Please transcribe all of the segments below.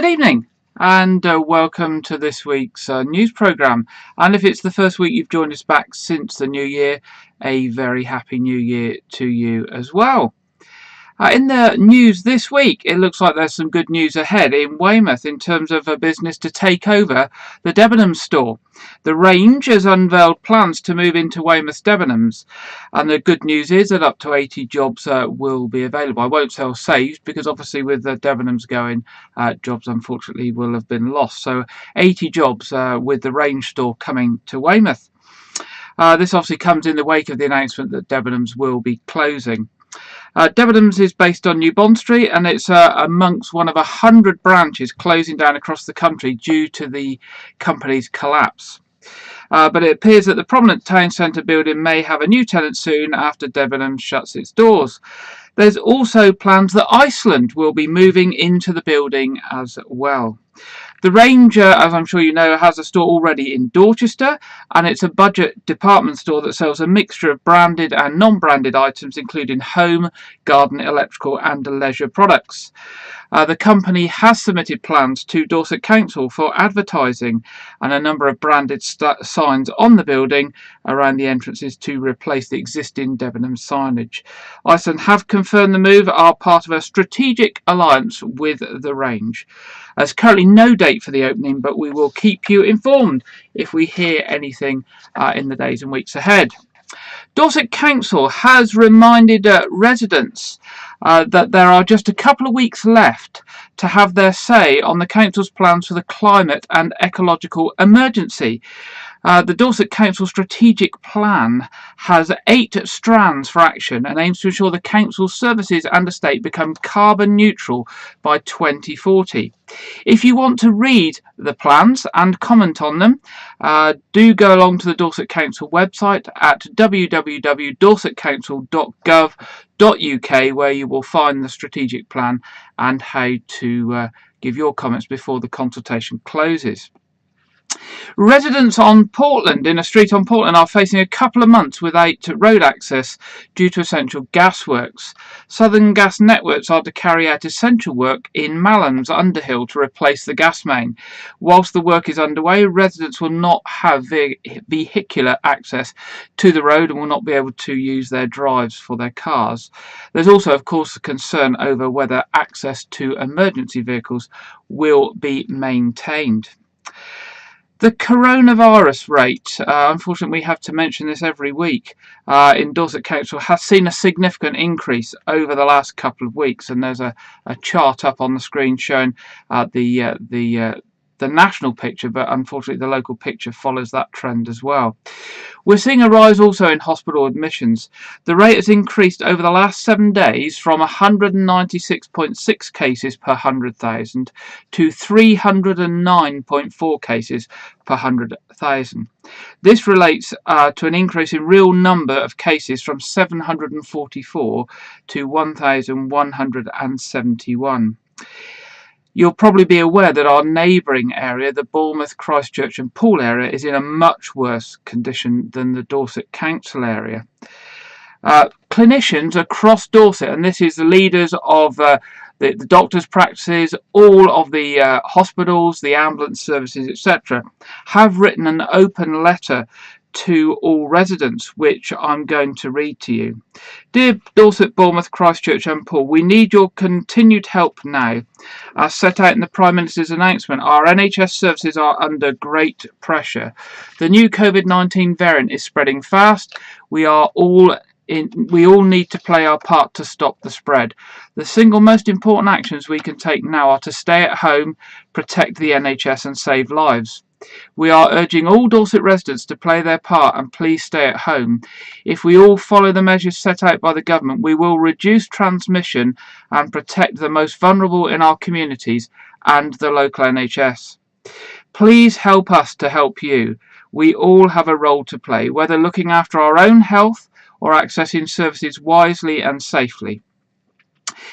evening and welcome to this week's news programme. And if it's the first week you've joined us back since the new year, a very happy new year to you as well. In the news this week, it looks like there's some good news ahead in Weymouth in terms of a business to take over the Debenhams store. The range has unveiled plans to move into Weymouth's Debenhams, and the good news is that up to 80 jobs will be available. I won't say saved, because obviously with the Debenhams going, jobs unfortunately will have been lost. So 80 jobs with the range store coming to Weymouth. This obviously comes in the wake of the announcement that Debenhams will be closing. Debenhams is based on New Bond Street, and it's amongst one of 100 branches closing down across the country due to the company's collapse. But it appears that the prominent town centre building may have a new tenant soon after Debenhams shuts its doors. There's also plans that Iceland will be moving into the building as well. The range, as I'm sure you know, has a store already in Dorchester, and it's a budget department store that sells a mixture of branded and non-branded items, including home, garden, electrical and leisure products. The company has submitted plans to Dorset Council for advertising and a number of branded signs on the building around the entrances to replace the existing Debenhams signage. Iceland have confirmed the move are part of a strategic alliance with the range. There's currently no date for the opening, but we will keep you informed if we hear anything in the days and weeks ahead. Dorset Council has reminded residents that there are just a couple of weeks left to have their say on the council's plans for the climate and ecological emergency. The Dorset Council strategic plan has 8 strands for action and aims to ensure the council's services and estate become carbon neutral by 2040. If you want to read the plans and comment on them, do go along to the Dorset Council website at www.dorsetcouncil.gov.uk, where you will find the strategic plan and how to give your comments before the consultation closes. Residents on Portland, in a street on Portland, are facing a couple of months without road access due to essential gasworks. Southern Gas Networks are to carry out essential work in Malham's Underhill to replace the gas main. Whilst the work is underway, residents will not have vehicular access to the road and will not be able to use their drives for their cars. There's also, of course, a concern over whether access to emergency vehicles will be maintained. The coronavirus rate, unfortunately we have to mention this every week, in Dorset Council has seen a significant increase over the last couple of weeks, and there's a chart up on the screen showing the national picture, but unfortunately the local picture follows that trend as well. We're seeing a rise also in hospital admissions. The rate has increased over the last 7 days from 196.6 cases per 100,000 to 309.4 cases per 100,000. This relates to an increase in real number of cases from 744 to 1,171. You'll probably be aware that our neighbouring area, the Bournemouth, Christchurch and Poole area, is in a much worse condition than the Dorset Council area. Clinicians across Dorset, and this is the leaders of the doctors' practices, all of the hospitals, the ambulance services, etc., have written an open letter to all residents, which I'm going to read to you. Dear Dorset, Bournemouth, Christchurch and Poole, we need your continued help now. As set out in the Prime Minister's announcement, our NHS services are under great pressure. The new COVID-19 variant is spreading fast. We all need to play our part to stop the spread. The single most important actions we can take now are to stay at home, protect the NHS and save lives. We are urging all Dorset residents to play their part and please stay at home. If we all follow the measures set out by the government, we will reduce transmission and protect the most vulnerable in our communities and the local NHS. Please help us to help you. We all have a role to play, whether looking after our own health or accessing services wisely and safely.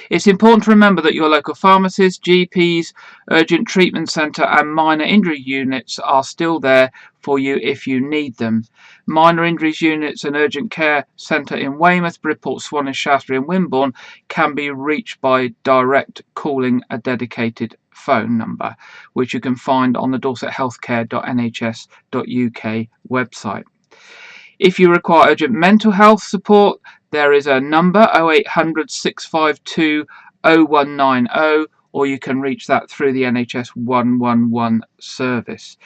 It's important to remember that your local pharmacists, GPs, urgent treatment centre and minor injury units are still there for you if you need them. Minor injuries units and urgent care centre in Weymouth, Bridport, Swan, Shaftesbury and Wimborne can be reached by direct calling a dedicated phone number, which you can find on the dorsethealthcare.nhs.uk website. If you require urgent mental health support, there is a number 0800 652 0190, or you can reach that through the NHS 111 service.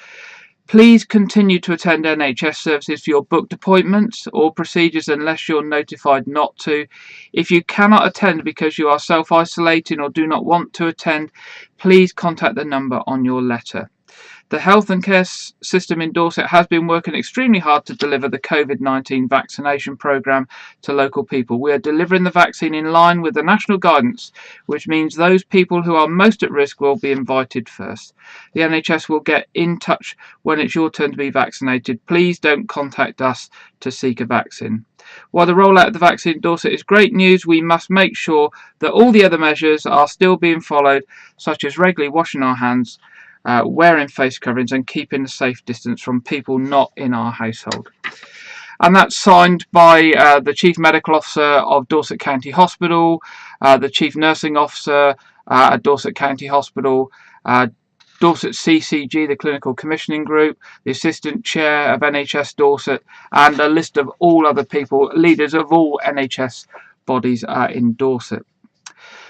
Please continue to attend NHS services for your booked appointments or procedures unless you're notified not to. If you cannot attend because you are self-isolating or do not want to attend, please contact the number on your letter. The health and care system in Dorset has been working extremely hard to deliver the COVID-19 vaccination programme to local people. We are delivering the vaccine in line with the national guidance, which means those people who are most at risk will be invited first. The NHS will get in touch when it's your turn to be vaccinated. Please don't contact us to seek a vaccine. While the rollout of the vaccine in Dorset is great news, we must make sure that all the other measures are still being followed, such as regularly washing our hands, wearing face coverings and keeping a safe distance from people not in our household. And that's signed by the Chief Medical Officer of Dorset County Hospital, the Chief Nursing Officer at Dorset County Hospital, Dorset CCG, the Clinical Commissioning Group, the Assistant Chair of NHS Dorset, and a list of all other people, leaders of all NHS bodies in Dorset.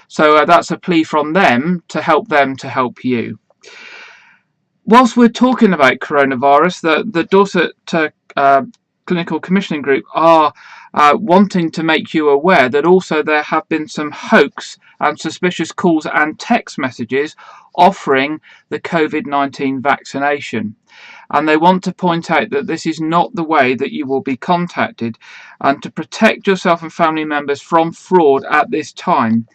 So that's a plea from them to help you. Whilst we're talking about coronavirus, the Dorset Clinical Commissioning Group are wanting to make you aware that also there have been some hoax and suspicious calls and text messages offering the COVID-19 vaccination. And they want to point out that this is not the way that you will be contacted, and to protect yourself and family members from fraud at this time.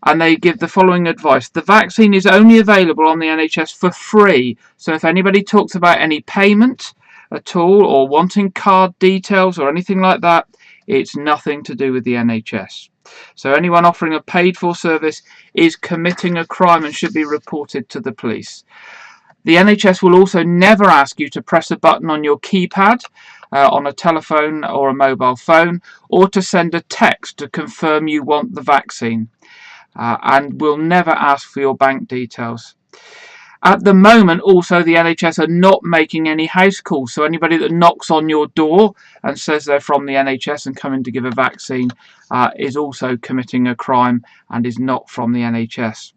And they give the following advice. The vaccine is only available on the NHS for free. So if anybody talks about any payment at all or wanting card details or anything like that, it's nothing to do with the NHS. So anyone offering a paid for service is committing a crime and should be reported to the police. The NHS will also never ask you to press a button on your keypad on a telephone or a mobile phone, or to send a text to confirm you want the vaccine. And will never ask for your bank details. At the moment, also, the NHS are not making any house calls. So anybody that knocks on your door and says they're from the NHS and coming to give a vaccine is also committing a crime and is not from the NHS.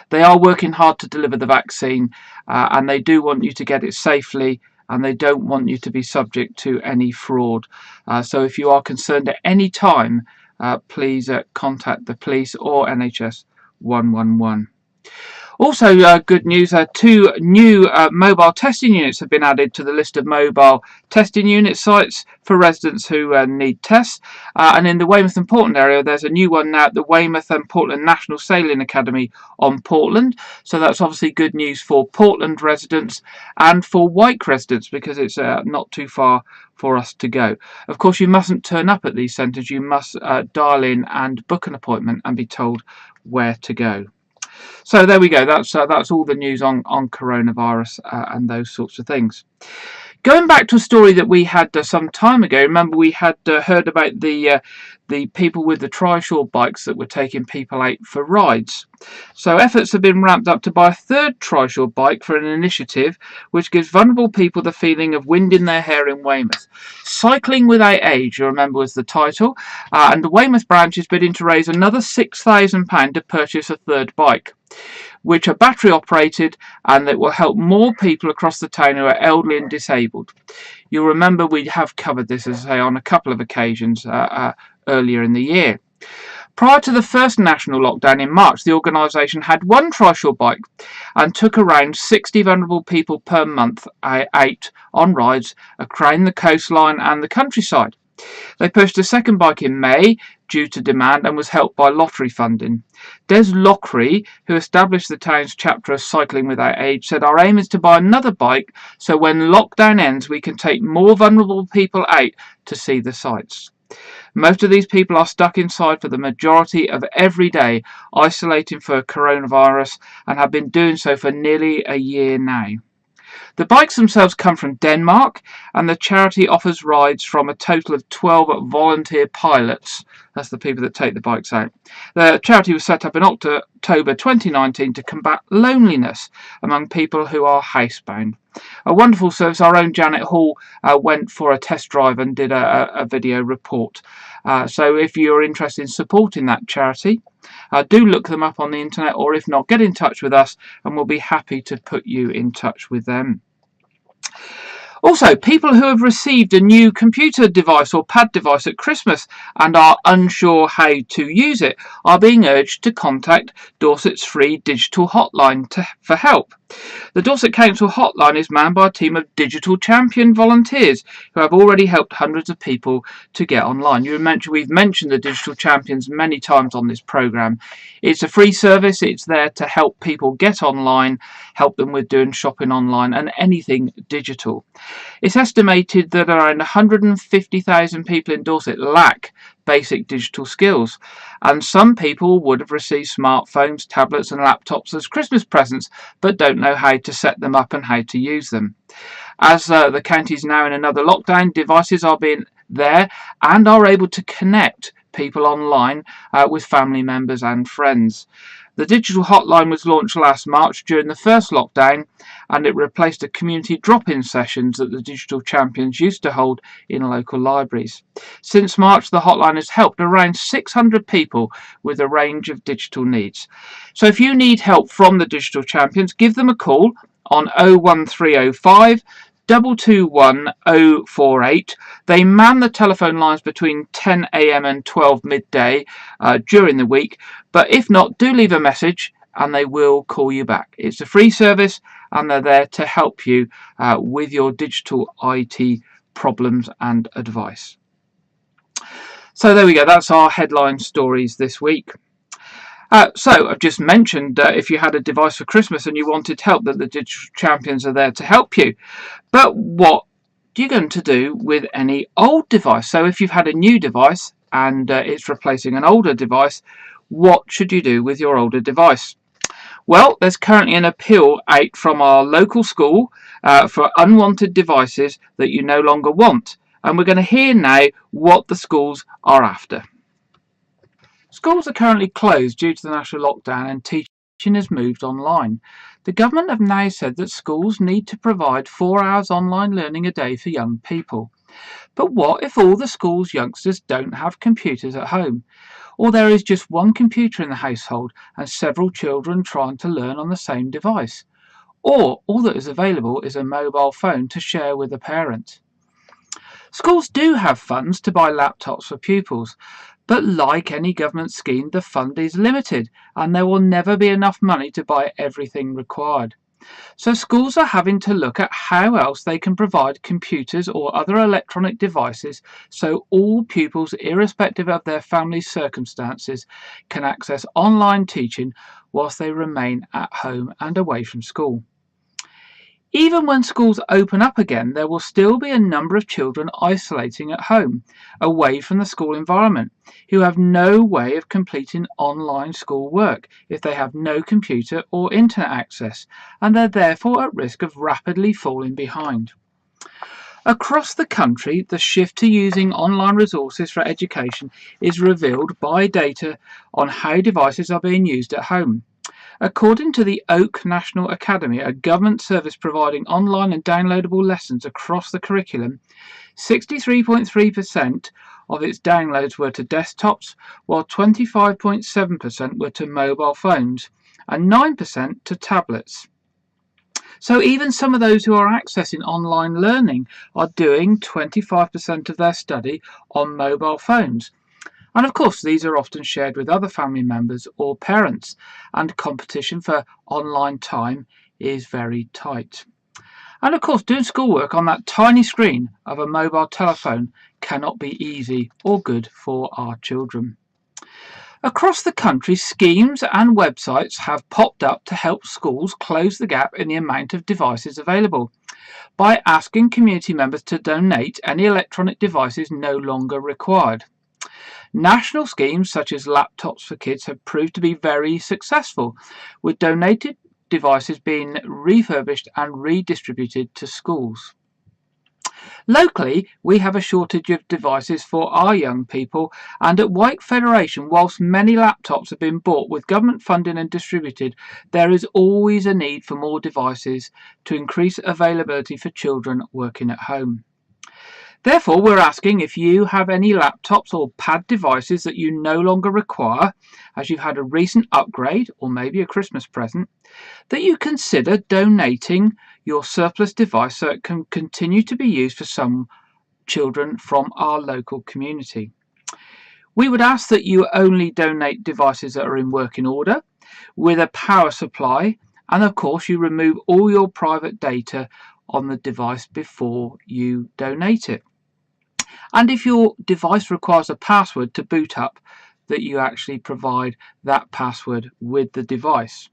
They are working hard to deliver the vaccine, and they do want you to get it safely, and they don't want you to be subject to any fraud. So if you are concerned at any time, please contact the police or NHS 111. Also, good news, 2 new mobile testing units have been added to the list of mobile testing unit sites for residents who need tests. And in the Weymouth and Portland area, there's a new one now at the Weymouth and Portland National Sailing Academy on Portland. So that's obviously good news for Portland residents and for Wyke residents, because it's not too far for us to go. Of course, you mustn't turn up at these centres. You must dial in and book an appointment and be told where to go. So there we go. That's all the news on coronavirus and those sorts of things. Going back to a story that we had some time ago, remember we had heard about the people with the trishaw bikes that were taking people out for rides. So efforts have been ramped up to buy a third trishaw bike for an initiative which gives vulnerable people the feeling of wind in their hair in Weymouth. Cycling Without Age, you remember, was the title, and the Weymouth branch is bidding to raise another £6,000 to purchase a third bike, which are battery operated, and that will help more people across the town who are elderly and disabled. You'll remember we have covered this, as I say, on a couple of occasions earlier in the year. Prior to the first national lockdown in March, the organisation had one trishaw bike and took around 60 vulnerable people per month out on rides around the coastline and the countryside. They purchased a second bike in May due to demand and was helped by lottery funding. Des Lockery, who established the town's chapter of Cycling Without Age, said, "Our aim is to buy another bike so when lockdown ends we can take more vulnerable people out to see the sights." Most of these people are stuck inside for the majority of every day, isolating for coronavirus, and have been doing so for nearly a year now. The bikes themselves come from Denmark, and the charity offers rides from a total of 12 volunteer pilots. That's the people that take the bikes out. The charity was set up in October 2019 to combat loneliness among people who are housebound. A wonderful service. Our own Janet Hall went for a test drive and did a video report. So if you're interested in supporting that charity, do look them up on the internet, or if not, get in touch with us and we'll be happy to put you in touch with them. Also, people who have received a new computer device or pad device at Christmas and are unsure how to use it are being urged to contact Dorset's free digital hotline for help. The Dorset Council hotline is manned by a team of digital champion volunteers who have already helped hundreds of people to get online. We've mentioned the digital champions many times on this programme. It's a free service. It's there to help people get online, help them with doing shopping online and anything digital. It's estimated that around 150,000 people in Dorset lack basic digital skills, and some people would have received smartphones, tablets and laptops as Christmas presents but don't know how to set them up and how to use them. As the county is now in another lockdown, devices are being there and are able to connect people online with family members and friends. The digital hotline was launched last March during the first lockdown, and it replaced the community drop-in sessions that the digital champions used to hold in local libraries. Since March, the hotline has helped around 600 people with a range of digital needs. So if you need help from the digital champions, give them a call on 01305 221 048. They man the telephone lines between 10 a.m. and 12 midday during the week, but if not, do leave a message and they will call you back. It's a free service and they're there to help you with your digital IT problems and advice. So there we go, that's our headline stories this week. So I've just mentioned if you had a device for Christmas and you wanted help, that the digital champions are there to help you. But what are you going to do with any old device? So if you've had a new device and it's replacing an older device, what should you do with your older device? Well, there's currently an appeal out from our local school for unwanted devices that you no longer want. And we're going to hear now what the schools are after. Schools are currently closed due to the national lockdown and teaching has moved online. The government have now said that schools need to provide 4 hours online learning a day for young people. But what if all the school's youngsters don't have computers at home? Or there is just one computer in the household and several children trying to learn on the same device? Or all that is available is a mobile phone to share with a parent? Schools do have funds to buy laptops for pupils, but like any government scheme, the fund is limited and there will never be enough money to buy everything required. So schools are having to look at how else they can provide computers or other electronic devices so all pupils, irrespective of their family's circumstances, can access online teaching whilst they remain at home and away from school. Even when schools open up again, there will still be a number of children isolating at home, away from the school environment, who have no way of completing online school work if they have no computer or internet access, and they're therefore at risk of rapidly falling behind. Across the country, the shift to using online resources for education is revealed by data on how devices are being used at home. According to the Oak National Academy, a government service providing online and downloadable lessons across the curriculum, 63.3% of its downloads were to desktops, while 25.7% were to mobile phones and 9% to tablets. So even some of those who are accessing online learning are doing 25% of their study on mobile phones. And of course, these are often shared with other family members or parents, and competition for online time is very tight. And of course, doing schoolwork on that tiny screen of a mobile telephone cannot be easy or good for our children. Across the country, schemes and websites have popped up to help schools close the gap in the amount of devices available. by asking community members to donate any electronic devices no longer required. National schemes such as Laptops for Kids have proved to be very successful, with donated devices being refurbished and redistributed to schools. Locally, we have a shortage of devices for our young people, and at Wyke Federation, whilst many laptops have been bought with government funding and distributed, there is always a need for more devices to increase availability for children working at home. Therefore, we're asking if you have any laptops or pad devices that you no longer require, as you've had a recent upgrade or maybe a Christmas present, that you consider donating your surplus device so it can continue to be used for some children from our local community. We would ask that you only donate devices that are in working order, with a power supply, and of course you remove all your private data on the device before you donate it. And if your device requires a password to boot up, that you actually provide that password with the device.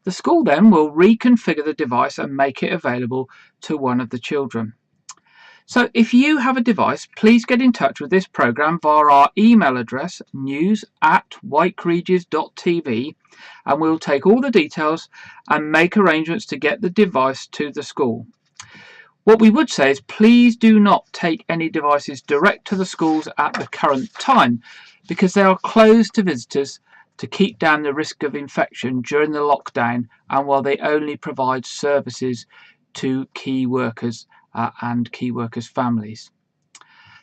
The school then will reconfigure the device and make it available to one of the children. So if you have a device, please get in touch with this programme via our email address news@wykeregis.tv, and we'll take all the details and make arrangements to get the device to the school. What we would say is please do not take any devices direct to the schools at the current time, because they are closed to visitors to keep down the risk of infection during the lockdown, and while they only provide services to key workers and key workers' families.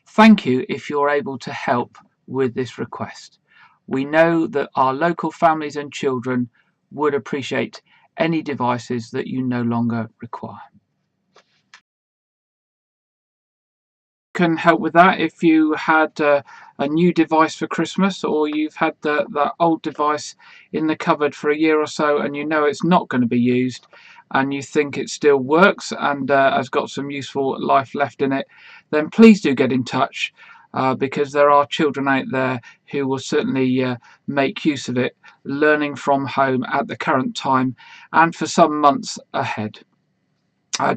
Thank you if you're able to help with this request. We know that our local families and children would appreciate any devices that you no longer require. Can help with that if you had a new device for Christmas, or you've had the old device in the cupboard for a year or so and you know it's not going to be used and you think it still works and has got some useful life left in it, then please do get in touch, because there are children out there who will certainly make use of it, learning from home at the current time and for some months ahead.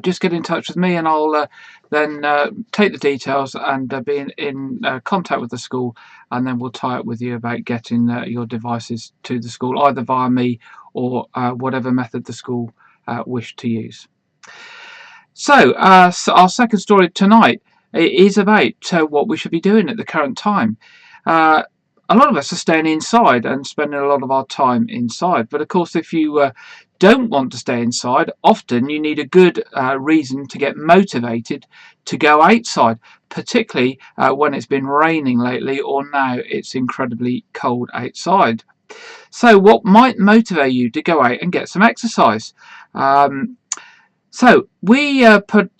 Just get in touch with me and I'll then take the details and be in contact with the school, and then we'll tie up with you about getting your devices to the school, either via me or whatever method the school wish to use. So our second story tonight is about what we should be doing at the current time. A lot of us are staying inside and spending a lot of our time inside, but of course if you don't want to stay inside, often you need a good reason to get motivated to go outside, particularly when it's been raining lately or now it's incredibly cold outside. So what might motivate you to go out and get some exercise? So we put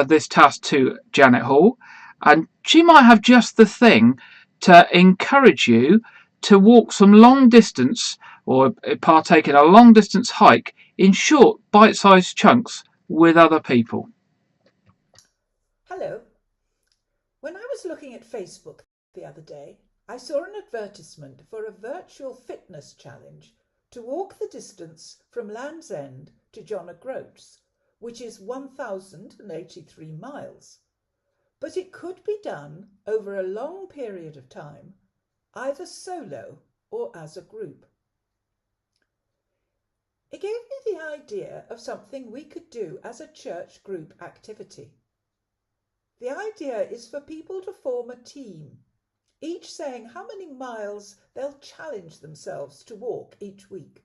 this task to Janet Hall, and she might have just the thing to encourage you to walk some long distance or partake in a long distance hike in short bite-sized chunks with other people. Hello. When I was looking at Facebook the other day, I saw an advertisement for a virtual fitness challenge to walk the distance from Land's End to John O'Groats, which is 1,083 miles. But it could be done over a long period of time, either solo or as a group. It gave me the idea of something we could do as a church group activity. The idea is for people to form a team, each saying how many miles they'll challenge themselves to walk each week.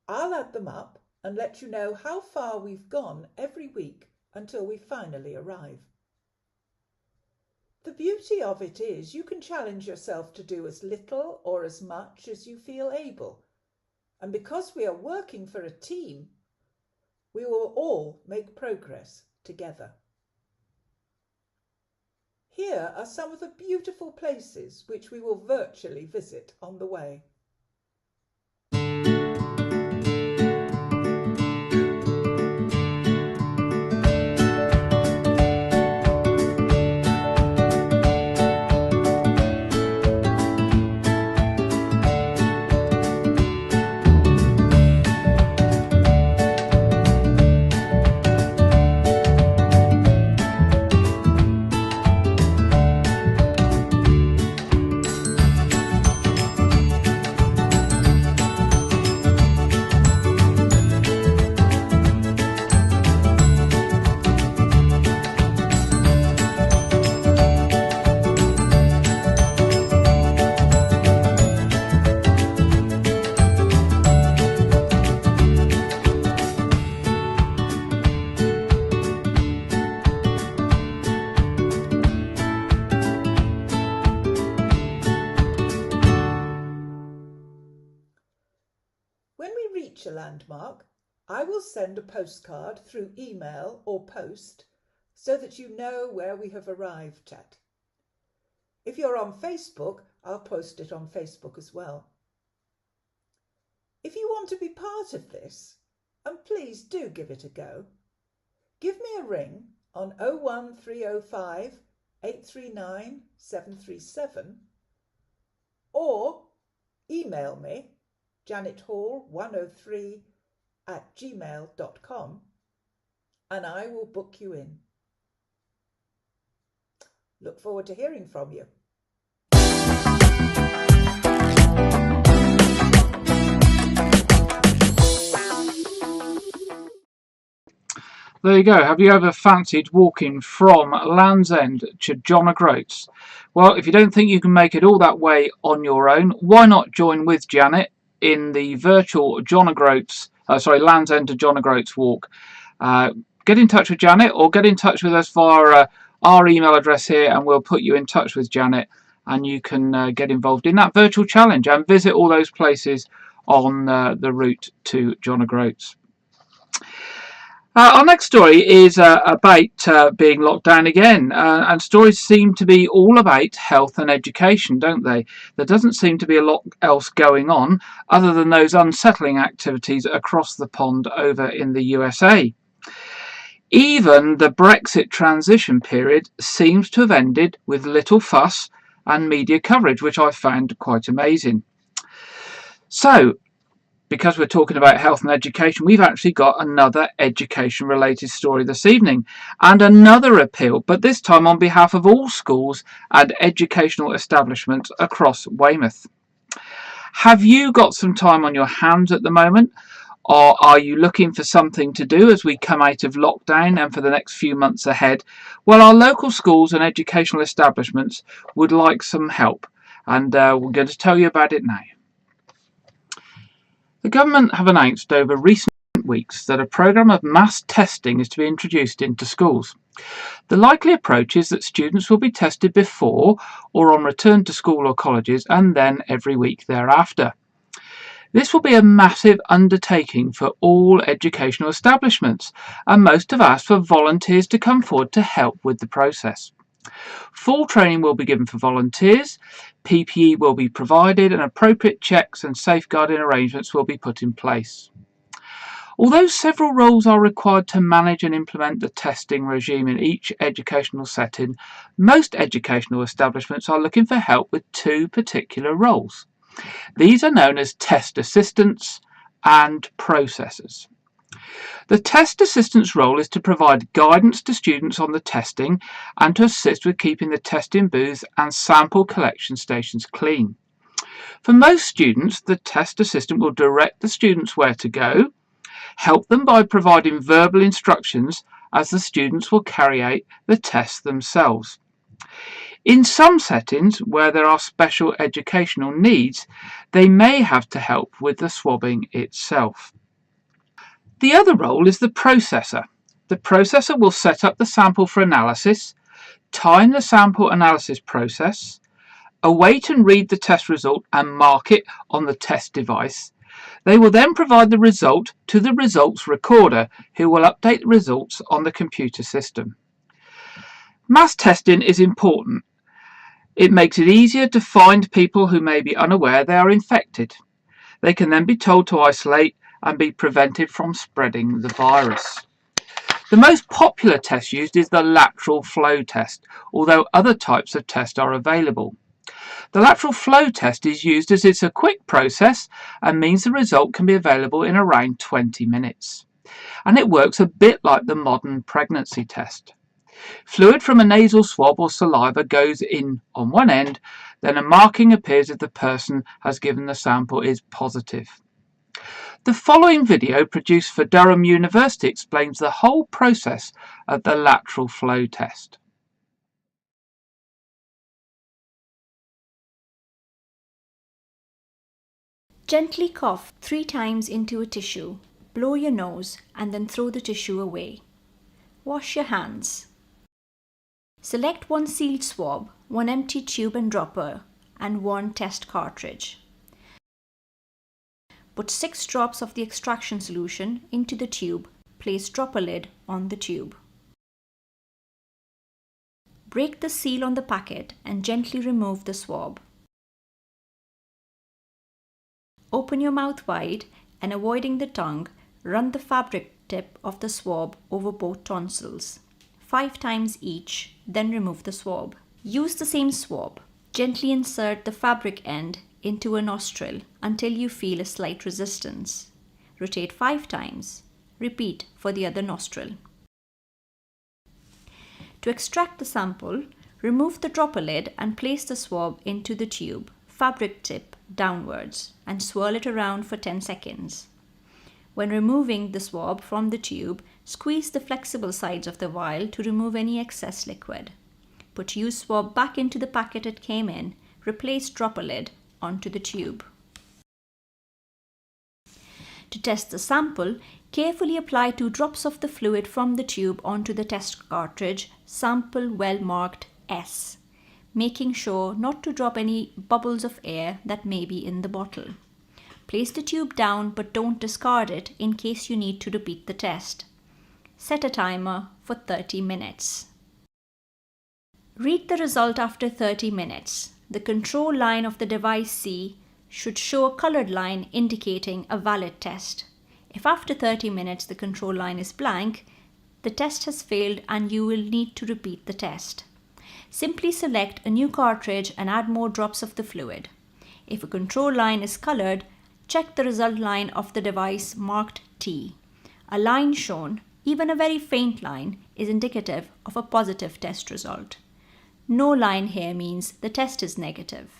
I'll add them up and let you know how far we've gone every week until we finally arrive. The beauty of it is you can challenge yourself to do as little or as much as you feel able. And because we are working for a team, we will all make progress together. Here are some of the beautiful places which we will virtually visit on the way. landmark, I will send a postcard through email or post so that you know where we have arrived at. If you're on Facebook, I'll post it on Facebook as well. If you want to be part of this, and please do give it a go, give me a ring on 01305 839 737 or email me janethall103@gmail.com and I will book you in. Look forward to hearing from you. There you go. Have you ever fancied walking from Land's End to John O'Groats? Well, if you don't think you can make it all that way on your own, why not join with Janet in the virtual Land's End to John O'Groats walk? Get in touch with Janet or get in touch with us via our email address here, and we'll put you in touch with Janet, and you can get involved in that virtual challenge and visit all those places on the route to John O'Groats. Our next story is about being locked down again, and stories seem to be all about health and education, don't they? There doesn't seem to be a lot else going on other than those unsettling activities across the pond over in the USA. Even the Brexit transition period seems to have ended with little fuss and media coverage, which I found quite amazing. So, because we're talking about health and education, we've actually got another education related story this evening and another appeal, but this time on behalf of all schools and educational establishments across Weymouth. Have you got some time on your hands at the moment, or are you looking for something to do as we come out of lockdown and for the next few months ahead? Well, our local schools and educational establishments would like some help, and we're going to tell you about it now. The government have announced over recent weeks that a programme of mass testing is to be introduced into schools. The likely approach is that students will be tested before or on return to school or colleges, and then every week thereafter. This will be a massive undertaking for all educational establishments, and most have asked for volunteers to come forward to help with the process. Full training will be given for volunteers, PPE will be provided, and appropriate checks and safeguarding arrangements will be put in place. Although several roles are required to manage and implement the testing regime in each educational setting, most educational establishments are looking for help with two particular roles. These are known as test assistants and processors. The test assistant's role is to provide guidance to students on the testing and to assist with keeping the testing booths and sample collection stations clean. For most students, the test assistant will direct the students where to go, help them by providing verbal instructions as the students will carry out the tests themselves. In some settings where there are special educational needs, they may have to help with the swabbing itself. The other role is the processor. The processor will set up the sample for analysis, time the sample analysis process, await and read the test result and mark it on the test device. They will then provide the result to the results recorder, who will update the results on the computer system. Mass testing is important. It makes it easier to find people who may be unaware they are infected. They can then be told to isolate and be prevented from spreading the virus. The most popular test used is the lateral flow test, although other types of tests are available. The lateral flow test is used as it's a quick process and means the result can be available in around 20 minutes. And it works a bit like the modern pregnancy test. Fluid from a nasal swab or saliva goes in on one end, then a marking appears if the person has given the sample is positive. The following video produced for Durham University explains the whole process of the lateral flow test. Gently cough 3 times into a tissue, blow your nose and then throw the tissue away. Wash your hands. Select one sealed swab, one empty tube and dropper, and one test cartridge. Put 6 drops of the extraction solution into the tube. Place dropper lid on the tube. Break the seal on the packet and gently remove the swab. Open your mouth wide and, avoiding the tongue, run the fabric tip of the swab over both tonsils, 5 times each, then remove the swab. Use the same swab. Gently insert the fabric end into a nostril until you feel a slight resistance. Rotate 5 times. Repeat for the other nostril. To extract the sample, remove the dropper lid and place the swab into the tube, fabric tip downwards, and swirl it around for 10 seconds. When removing the swab from the tube, squeeze the flexible sides of the vial to remove any excess liquid. Put used swab back into the packet it came in. Replace dropper lid onto the tube. To test the sample, carefully apply 2 drops of the fluid from the tube onto the test cartridge, sample well marked S, making sure not to drop any bubbles of air that may be in the bottle. Place the tube down but don't discard it in case you need to repeat the test. Set a timer for 30 minutes. Read the result after 30 minutes. The control line of the device C should show a colored line indicating a valid test. If after 30 minutes the control line is blank, the test has failed and you will need to repeat the test. Simply select a new cartridge and add more drops of the fluid. If a control line is colored, check the result line of the device marked T. A line shown, even a very faint line, is indicative of a positive test result. No line here means the test is negative.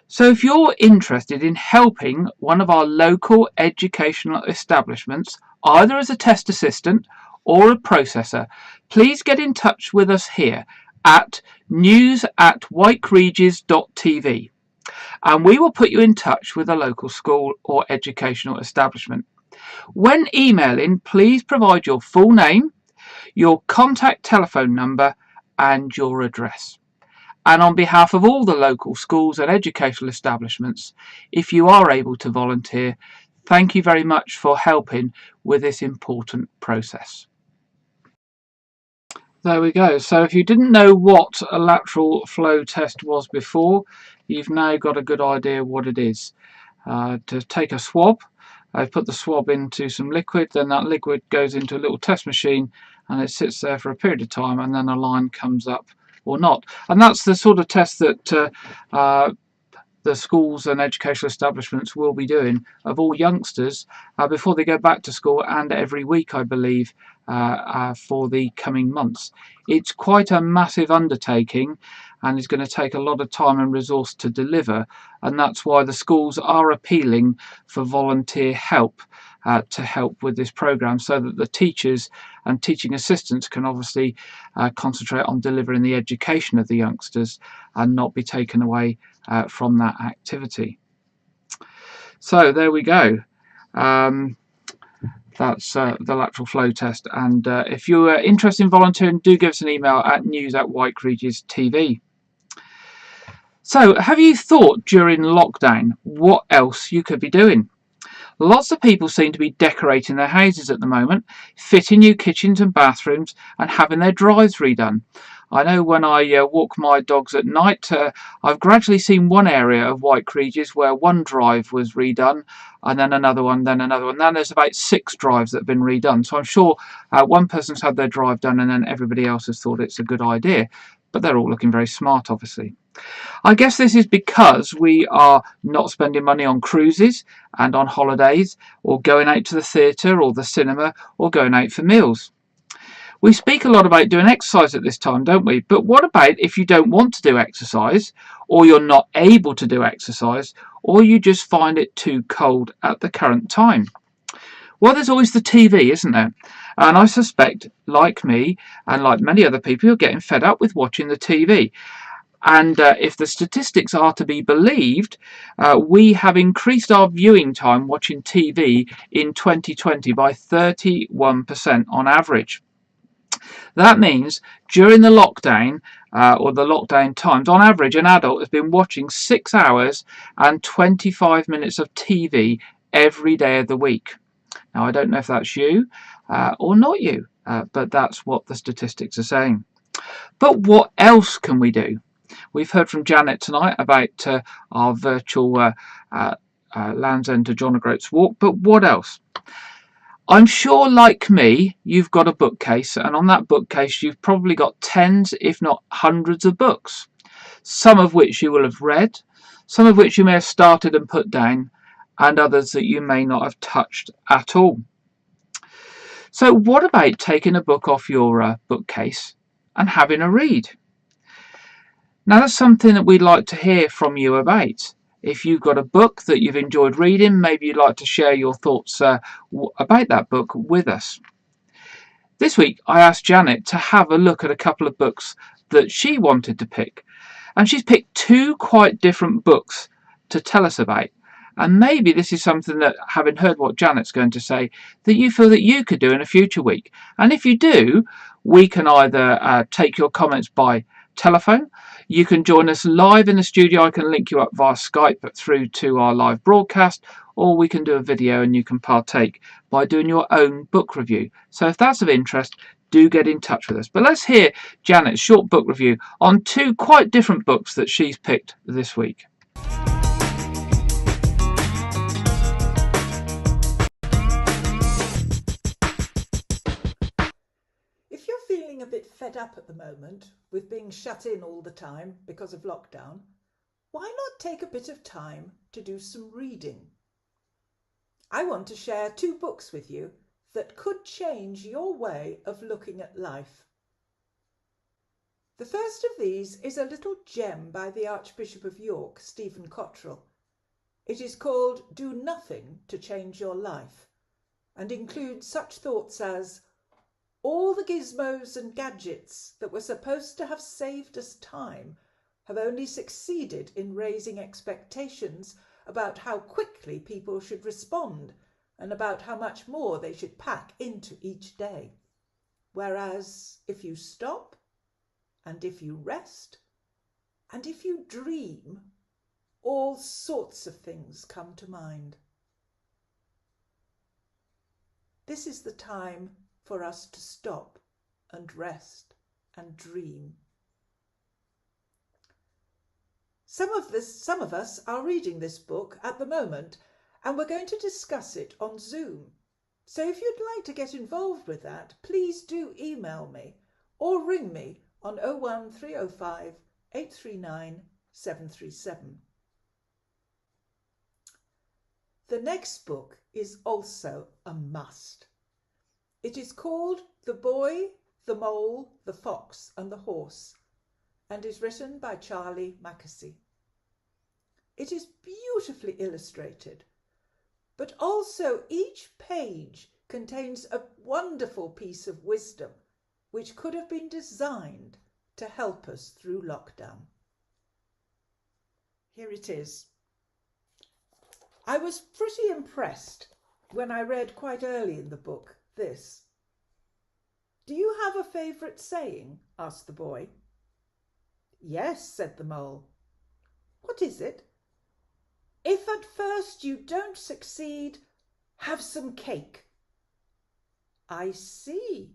So if you're interested in helping one of our local educational establishments, either as a test assistant or a processor, please get in touch with us here at news@WykeRegis.tv, and we will put you in touch with a local school or educational establishment. When emailing, please provide your full name, your contact telephone number and your address. And on behalf of all the local schools and educational establishments, if you are able to volunteer, thank you very much for helping with this important process. There we go. So if you didn't know what a lateral flow test was before, you've now got a good idea what it is. To take a swab, put the swab into some liquid, then that liquid goes into a little test machine and it sits there for a period of time, and then a line comes up or not. And that's the sort of test that the schools and educational establishments will be doing of all youngsters before they go back to school, and every week, I believe, for the coming months. It's quite a massive undertaking and is going to take a lot of time and resource to deliver, and that's why the schools are appealing for volunteer help to help with this program, so that the teachers and teaching assistants can obviously concentrate on delivering the education of the youngsters and not be taken away from that activity. So there we go. That's the lateral flow test, and if you're interested in volunteering, do give us an email at news@WykeRegis.tv. So have you thought during lockdown what else you could be doing? Lots of people seem to be decorating their houses at the moment, fitting new kitchens and bathrooms and having their drives redone. I know when I walk my dogs at night, I've gradually seen one area of WykeRegis where one drive was redone, and then another one, then another one. Then there's about 6 drives that have been redone. So I'm sure one person's had their drive done and then everybody else has thought it's a good idea. But they're all looking very smart, obviously. I guess this is because we are not spending money on cruises and on holidays, or going out to the theatre or the cinema, or going out for meals. We speak a lot about doing exercise at this time, don't we? But what about if you don't want to do exercise, or you're not able to do exercise, or you just find it too cold at the current time? Well, there's always the TV, isn't there? And I suspect, like me and like many other people, you're getting fed up with watching the TV. And if the statistics are to be believed, we have increased our viewing time watching TV in 2020 by 31% on average. That means during the lockdown or the lockdown times, on average, an adult has been watching 6 hours and 25 minutes of TV every day of the week. Now, I don't know if that's you or not you, but that's what the statistics are saying. But what else can we do? We've heard from Janet tonight about our virtual Land's End to John O'Groats walk, but what else? I'm sure, like me, you've got a bookcase, and on that bookcase you've probably got tens, if not hundreds of books, some of which you will have read, some of which you may have started and put down, and others that you may not have touched at all. So what about taking a book off your bookcase and having a read? Now, that's something that we'd like to hear from you about. If you've got a book that you've enjoyed reading, maybe you'd like to share your thoughts about that book with us. This week, I asked Janet to have a look at a couple of books that she wanted to pick. And she's picked two quite different books to tell us about. And maybe this is something that, having heard what Janet's going to say, that you feel that you could do in a future week. And if you do, we can either take your comments by telephone. You can join us live in the studio. I can link you up via Skype through to our live broadcast, or we can do a video and you can partake by doing your own book review. So if that's of interest, do get in touch with us. But let's hear Janet's short book review on two quite different books that she's picked this week. If you're feeling a bit fed up at the moment with being shut in all the time because of lockdown, why not take a bit of time to do some reading? I want to share two books with you that could change your way of looking at life. The first of these is a little gem by the Archbishop of York, Stephen Cottrell. It is called Do Nothing to Change Your Life and includes such thoughts as all the gizmos and gadgets that were supposed to have saved us time have only succeeded in raising expectations about how quickly people should respond and about how much more they should pack into each day. Whereas if you stop, and if you rest, and if you dream, all sorts of things come to mind. This is the time for us to stop and rest and dream. Some of us are reading this book at the moment, and we're going to discuss it on Zoom. So if you'd like to get involved with that, please do email me or ring me on 01305 839 737. The next book is also a must. It is called The Boy, the Mole, the Fox and the Horse and is written by Charlie Mackesy. It is beautifully illustrated, but also each page contains a wonderful piece of wisdom which could have been designed to help us through lockdown. Here it is. I was pretty impressed when I read quite early in the book this. Do you have a favourite saying? Asked the boy. Yes, said the mole. What is it? If at first you don't succeed, have some cake. I see.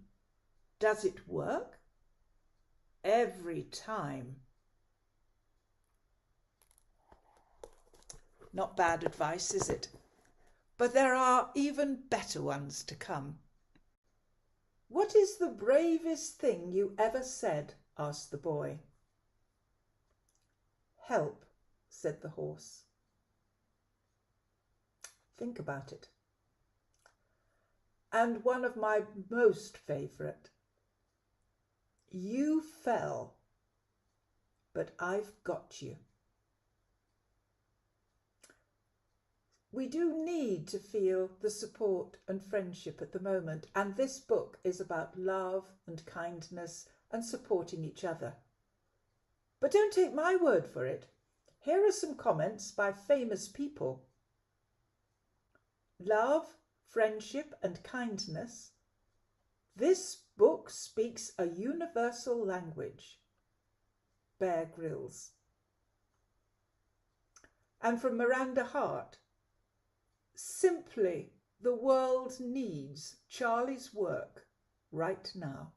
Does it work? Every time. Not bad advice, is it? But there are even better ones to come. What is the bravest thing you ever said? Asked the boy. Help, said the horse. Think about it. And one of my most favourite. You fell, but I've got you. We do need to feel the support and friendship at the moment, and this book is about love and kindness and supporting each other. But don't take my word for it. Here are some comments by famous people. Love, friendship and kindness, This book speaks a universal language. Bear Grylls. And from Miranda Hart, simply, the world needs Charlie's work right now.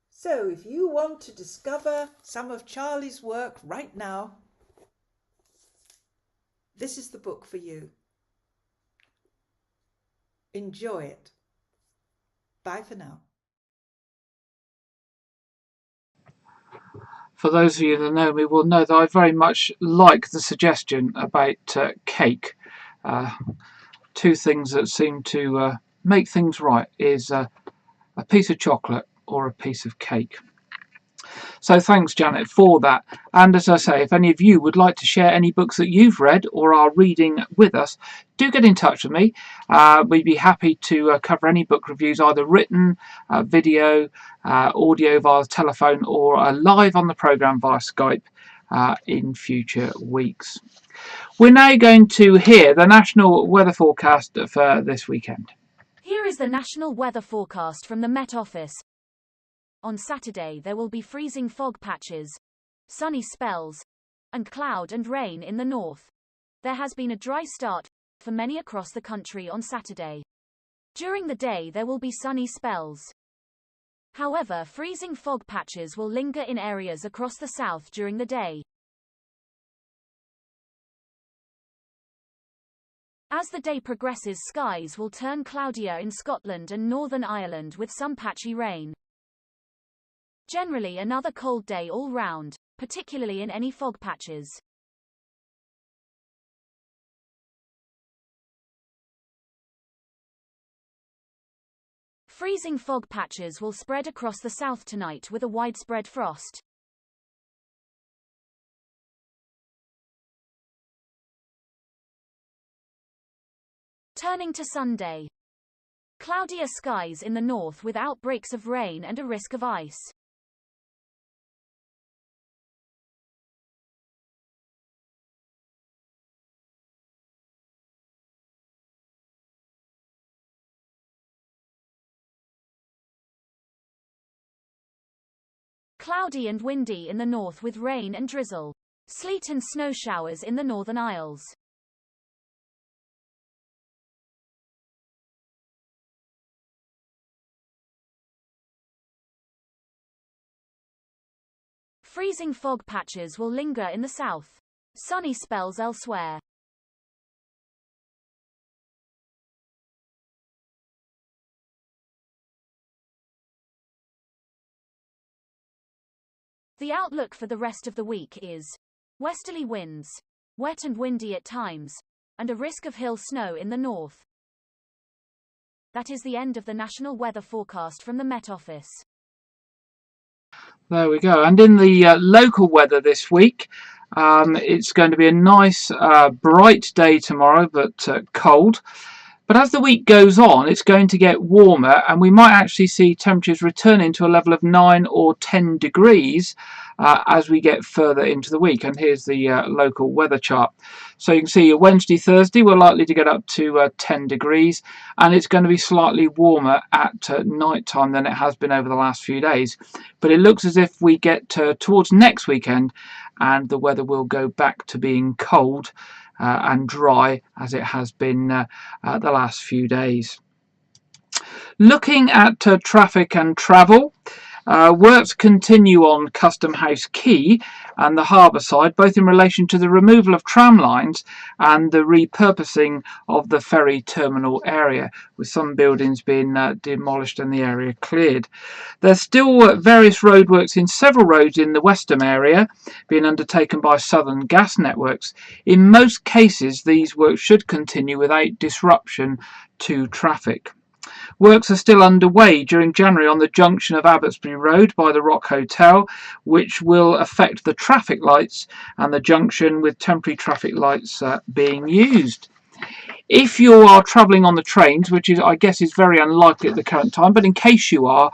So if you want to discover some of Charlie's work right now, this is the book for you. Enjoy it. Bye for now. For those of you that know me will know that I very much like the suggestion about cake. Two things that seem to make things right is a piece of chocolate or a piece of cake. So thanks, Janet, for that. And as I say, if any of you would like to share any books that you've read or are reading with us, do get in touch with me. We'd be happy to cover any book reviews, either written, video, audio via telephone, or live on the programme via Skype in future weeks. We're now going to hear the national weather forecast for this weekend. Here is the national weather forecast from the Met Office. On Saturday there will be freezing fog patches, sunny spells, and cloud and rain in the north. There has been a dry start for many across the country on Saturday. During the day there will be sunny spells. However, freezing fog patches will linger in areas across the south during the day. As the day progresses, skies will turn cloudier in Scotland and Northern Ireland with some patchy rain. Generally another cold day all round, particularly in any fog patches. Freezing fog patches will spread across the south tonight with a widespread frost. Turning to Sunday. Cloudier skies in the north with outbreaks of rain and a risk of ice. Cloudy and windy in the north with rain and drizzle. Sleet and snow showers in the Northern Isles. Freezing fog patches will linger in the south. Sunny spells elsewhere. The outlook for the rest of the week is westerly winds, wet and windy at times, and a risk of hill snow in the north. That is the end of the national weather forecast from the Met Office. There we go. And in the local weather this week, it's going to be a nice bright day tomorrow, but cold. But as the week goes on, it's going to get warmer, and we might actually see temperatures returning to a level of 9 or 10 degrees as we get further into the week. And here's the local weather chart. So you can see Wednesday, Thursday, we're likely to get up to 10 degrees, and it's going to be slightly warmer at night time than it has been over the last few days. But it looks as if we get towards next weekend, and the weather will go back to being cold and dry as it has been the last few days. Looking at traffic and travel, works continue on Custom House Quay and the harbour side, both in relation to the removal of tram lines and the repurposing of the ferry terminal area, with some buildings being demolished and the area cleared. There's still various roadworks in several roads in the Westham area being undertaken by Southern Gas Networks. In most cases, these works should continue without disruption to traffic. Works are still underway during January on the junction of Abbotsbury Road by the Rock Hotel, which will affect the traffic lights and the junction, with temporary traffic lights being used. If you are travelling on the trains, which is, I guess, is very unlikely at the current time, but in case you are,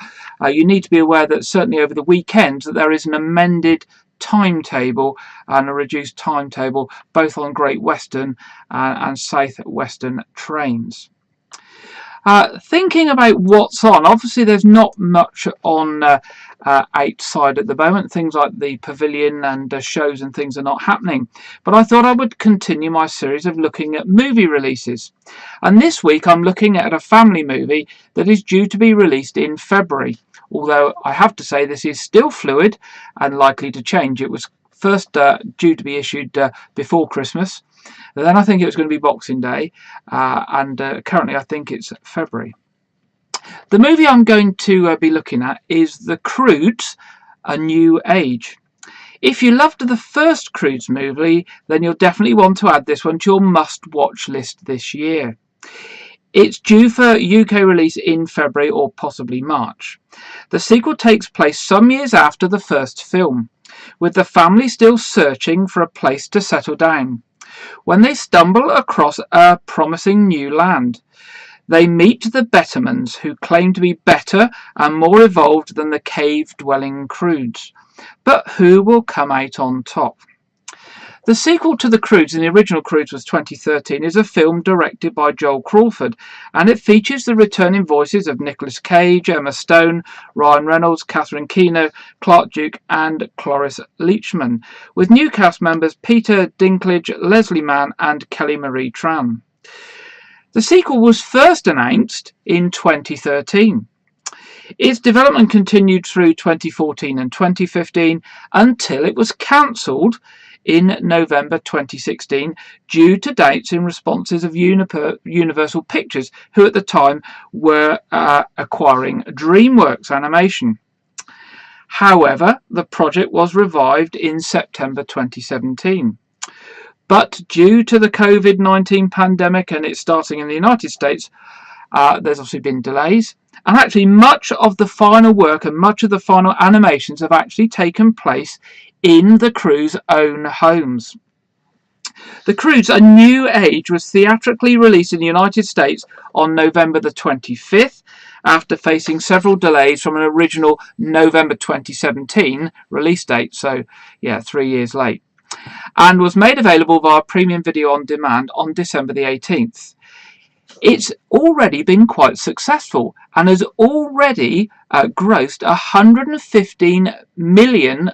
you need to be aware that certainly over the weekends that there is an amended timetable and a reduced timetable both on Great Western and South Western trains. Thinking about what's on, obviously there's not much on outside at the moment. Things like the pavilion and shows and things are not happening. But I thought I would continue my series of looking at movie releases. And this week I'm looking at a family movie that is due to be released in February. Although I have to say this is still fluid and likely to change. It was first due to be issued before Christmas. Then I think it was going to be Boxing Day, and currently I think it's February. The movie I'm going to be looking at is The Croods: A New Age. If you loved the first Croods movie, then you'll definitely want to add this one to your must-watch list this year. It's due for UK release in February or possibly March. The sequel takes place some years after the first film, with the family still searching for a place to settle down. When they stumble across a promising new land, they meet the Bettermans, who claim to be better and more evolved than the cave-dwelling Croods. But who will come out on top? The sequel to The Croods, and the original Croods was 2013, is a film directed by Joel Crawford, and it features the returning voices of Nicolas Cage, Emma Stone, Ryan Reynolds, Catherine Keener, Clark Duke and Cloris Leachman, with new cast members Peter Dinklage, Leslie Mann and Kelly Marie Tran. The sequel was first announced in 2013. Its development continued through 2014 and 2015 until it was cancelled in November 2016 due to doubts in responses of Universal Pictures, who at the time were acquiring DreamWorks Animation. However, the project was revived in September 2017. But due to the COVID-19 pandemic and it starting in the United States, there's obviously been delays. And actually much of the final work and much of the final animations have actually taken place in the crew's own homes. The Croods: A New Age was theatrically released in the United States on November the 25th, after facing several delays from an original November 2017 release date, so 3 years late, and was made available via premium video on demand on December the 18th. It's already been quite successful and has already grossed $115 million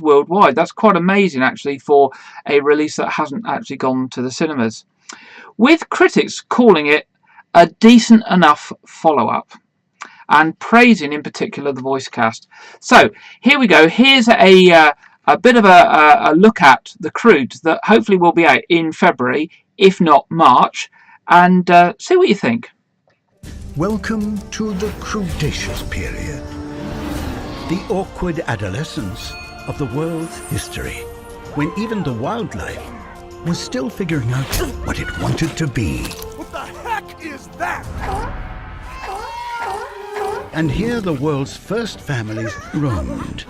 worldwide. That's quite amazing, actually, for a release that hasn't actually gone to the cinemas, with critics calling it a decent enough follow-up and praising in particular the voice cast. So here we go. Here's a bit of a look at The Croods that hopefully will be out in February, if not March, and see what you think. Welcome to the Cretaceous period, the awkward adolescence of the world's history, when even the wildlife was still figuring out what it wanted to be. What the heck is that? And here the world's first families roamed,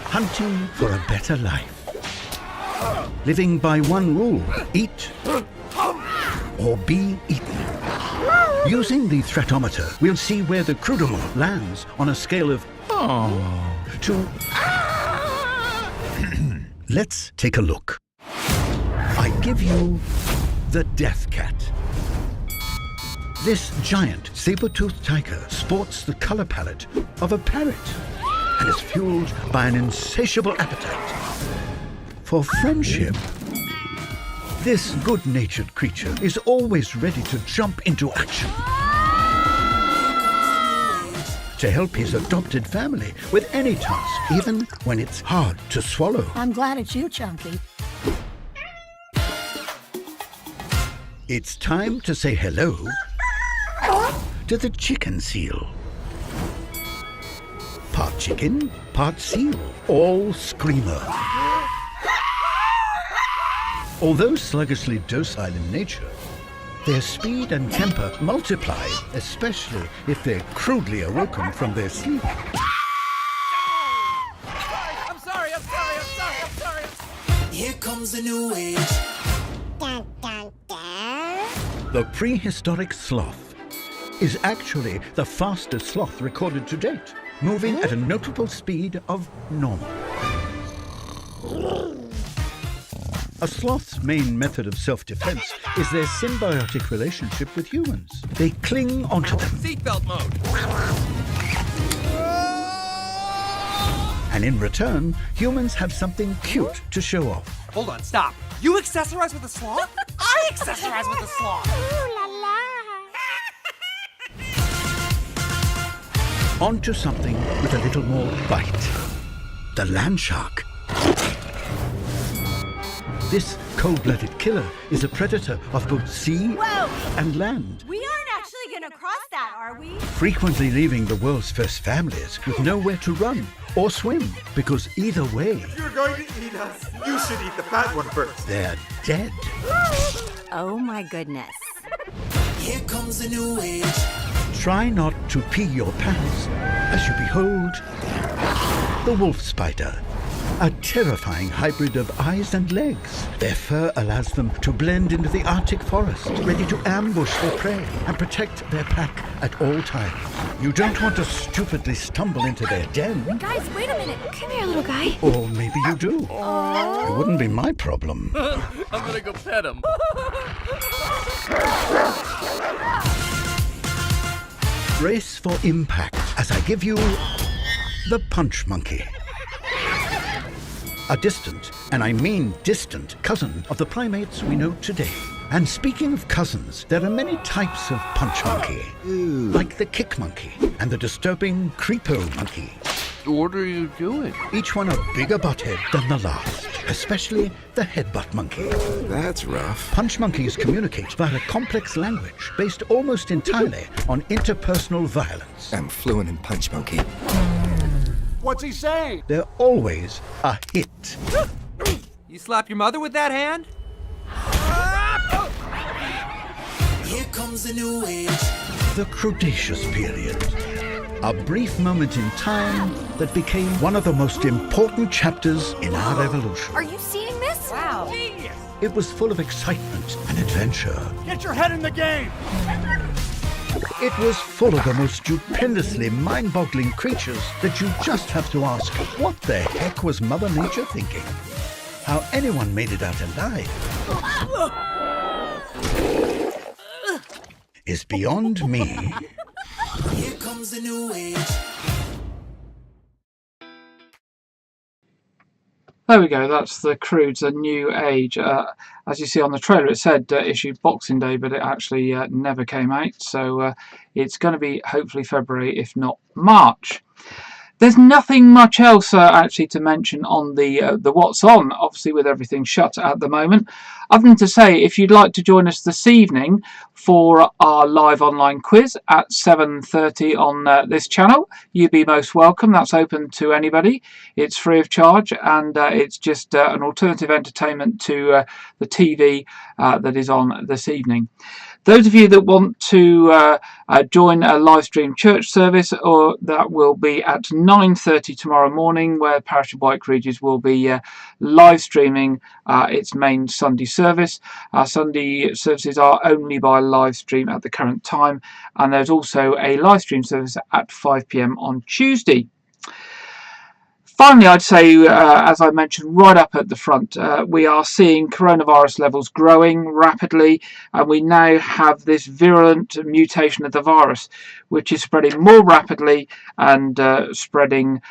hunting for a better life, living by one rule: eat or be eaten. Using the threatometer, we'll see where the Crudor lands on a scale of to Let's take a look. I give you the Death Cat. This giant saber-toothed tiger sports the color palette of a parrot and is fueled by an insatiable appetite for friendship. This good-natured creature is always ready to jump into action to help his adopted family with any task, even when it's hard to swallow. I'm glad it's you, Chunky. It's time to say hello to the chicken seal. Part chicken, part seal, all screamer. Although sluggishly docile in nature, their speed and temper multiply, especially if they're crudely awoken from their sleep. I'm sorry. Here comes the new age. Dun, dun, dun. The prehistoric sloth is actually the fastest sloth recorded to date, moving at a notable speed of normal. A sloth's main method of self-defense is their symbiotic relationship with humans. They cling onto them. Seatbelt mode. And in return, humans have something cute to show off. Hold on, stop. You accessorize with a sloth? I accessorize with a sloth. Ooh la la. Onto something with a little more bite. The land shark. This cold-blooded killer is a predator of both sea and land, We aren't actually gonna cross that, are we? frequently leaving the world's first families with nowhere to run or swim, because either way, You're going to eat us. You should eat the fat one first. they're dead. Oh my goodness. Here comes a new age. Try not to pee your pants as you behold the wolf spider, a terrifying hybrid of eyes and legs. Their fur allows them to blend into the Arctic forest, ready to ambush their prey and protect their pack at all times. You don't want to stupidly stumble into their den. Guys, wait a minute. Come here, little guy. Or maybe you do. It wouldn't be my problem. I'm gonna go pet him. Brace for impact as I give you the punch monkey. A distant, and I mean distant, cousin of the primates we know today. And speaking of cousins, there are many types of punch monkey, like the kick monkey and the disturbing creepo monkey. What are you doing? Each one a bigger butthead than the last, especially the headbutt monkey. That's rough. Punch monkeys communicate via a complex language based almost entirely on interpersonal violence. I'm fluent in Punch Monkey. What's he saying? They're always a hit. You slap your mother with that hand? Here comes a new age. The Cretaceous period. A brief moment in time that became one of the most important chapters in our evolution. Are you seeing this? Wow. Genius. It was full of excitement and adventure. Get your head in the game. It was full of the most stupendously mind-boggling creatures that you just have to ask, what the heck was Mother Nature thinking? How anyone made it out alive is beyond me. Here comes a new age. There we go, that's the Croods, A New Age. As you see on the trailer, it said issued Boxing Day, but it actually never came out. So it's going to be hopefully February, if not March. There's nothing much else actually to mention on the What's On, obviously with everything shut at the moment, other than to say if you'd like to join us this evening for our live online quiz at 7:30 on this channel, you'd be most welcome. That's open to anybody. It's free of charge, and it's just an alternative entertainment to the TV that is on this evening. Those of you that want to join a live stream church service, or that will be at 9:30 tomorrow morning, where Parish of WykeRegis will be live streaming its main Sunday service. Our Sunday services are only by live stream at the current time, and there's also a live stream service at 5 p.m. on Tuesday. Finally, I'd say, as I mentioned right up at the front, we are seeing coronavirus levels growing rapidly, and we now have this virulent mutation of the virus, which is spreading more rapidly and spreading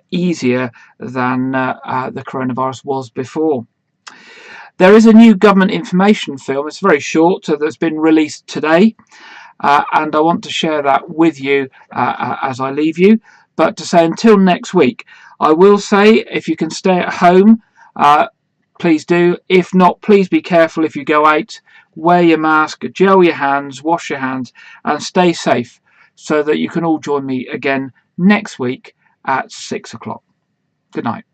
easier than the coronavirus was before. There is a new government information film, it's very short, that's been released today, and I want to share that with you as I leave you. But to say until next week, I will say if you can stay at home, please do. If not, please be careful if you go out. Wear your mask, gel your hands, wash your hands, and stay safe so that you can all join me again next week at 6 o'clock. Good night.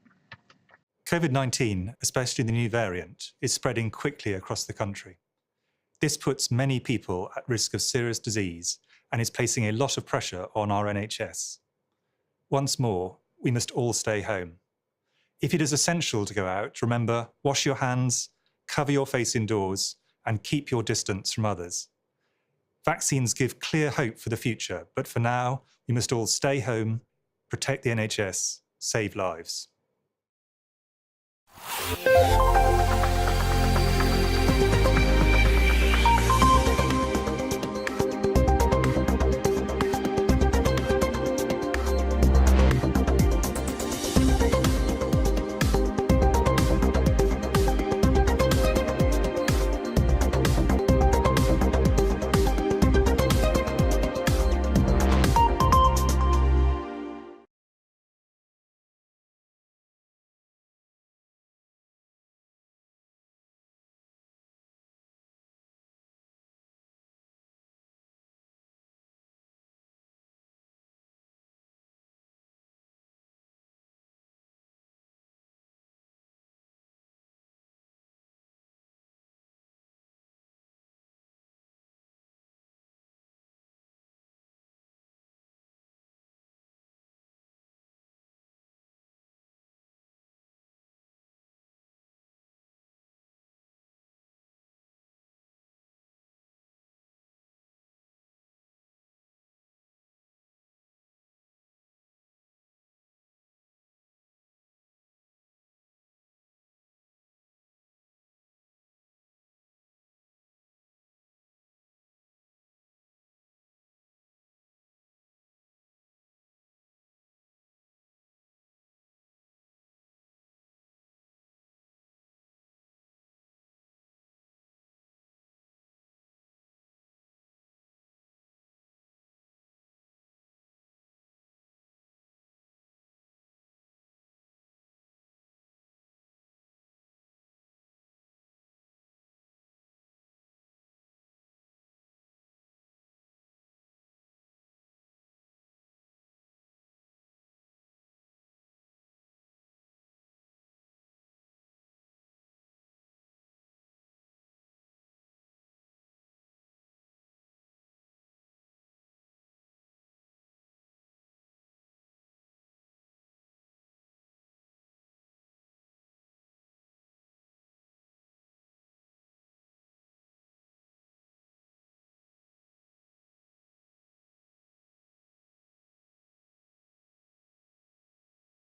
COVID-19, especially the new variant, is spreading quickly across the country. This puts many people at risk of serious disease and is placing a lot of pressure on our NHS. Once more, we must all stay home. If it is essential to go out, remember, wash your hands, cover your face indoors, and keep your distance from others. Vaccines give clear hope for the future, but for now, we must all stay home, protect the NHS, save lives.